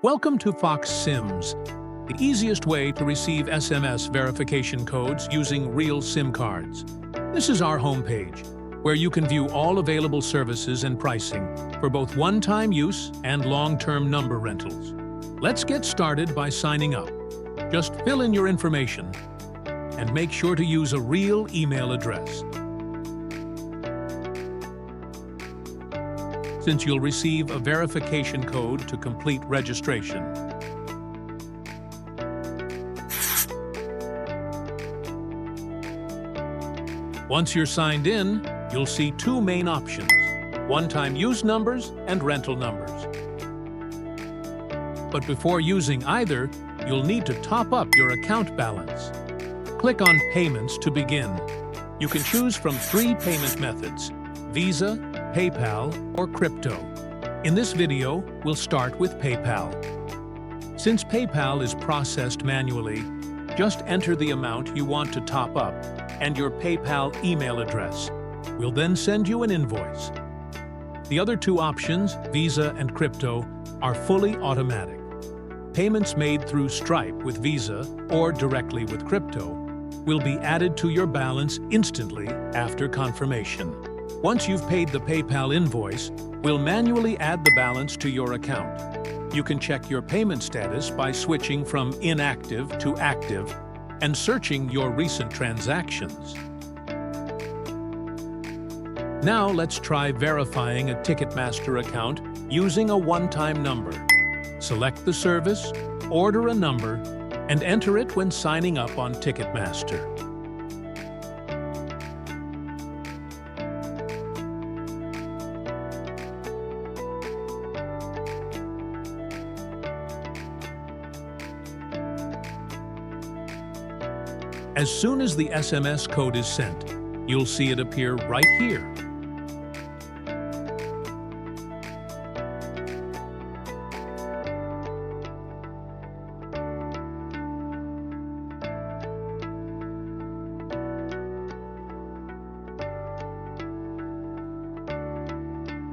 Welcome to FoxSims, the easiest way to receive SMS verification codes using real SIM cards. This is our homepage, where you can view all available services and pricing for both one-time use and long-term number rentals. Let's get started by signing up. Just fill in your information and make sure to use a real email address, since you'll receive a verification code to complete registration. Once you're signed in, you'll see two main options: one-time use numbers and rental numbers. But before using either, you'll need to top up your account balance. Click on Payments to begin. You can choose from 3 payment methods: Visa, PayPal, or crypto. In this video, we'll start with PayPal. Since PayPal is processed manually, just enter the amount you want to top up and your PayPal email address. We'll then send you an invoice. The other 2 options, Visa and crypto, are fully automatic. Payments made through Stripe with Visa or directly with crypto will be added to your balance instantly after confirmation. Once you've paid the PayPal invoice, we'll manually add the balance to your account. You can check your payment status by switching from inactive to active and searching your recent transactions. Now let's try verifying a Ticketmaster account using a one-time number. Select the service, order a number, and enter it when signing up on Ticketmaster. As soon as the SMS code is sent, you'll see it appear right here.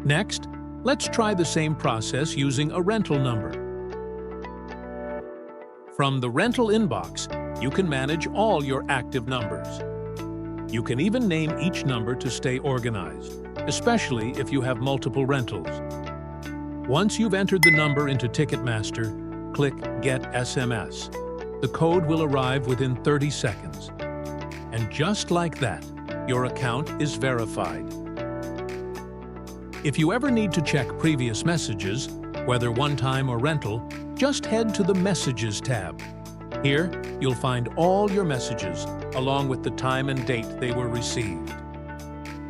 Next, let's try the same process using a rental number. From the rental inbox, you can manage all your active numbers. You can even name each number to stay organized, especially if you have multiple rentals. Once you've entered the number into Ticketmaster, click Get SMS. The code will arrive within 30 seconds. And just like that, your account is verified. If you ever need to check previous messages, whether one-time or rental, just head to the Messages tab. Here, you'll find all your messages, along with the time and date they were received.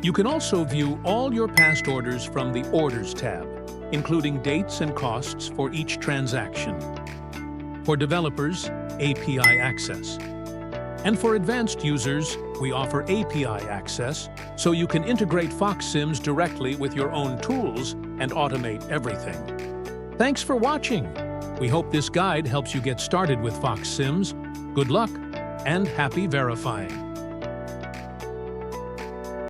You can also view all your past orders from the Orders tab, including dates and costs for each transaction. For developers, API access. And for advanced users, we offer API access, so you can integrate FoxSims directly with your own tools and automate everything. Thanks for watching! We hope this guide helps you get started with FoxSims. Good luck and happy verifying!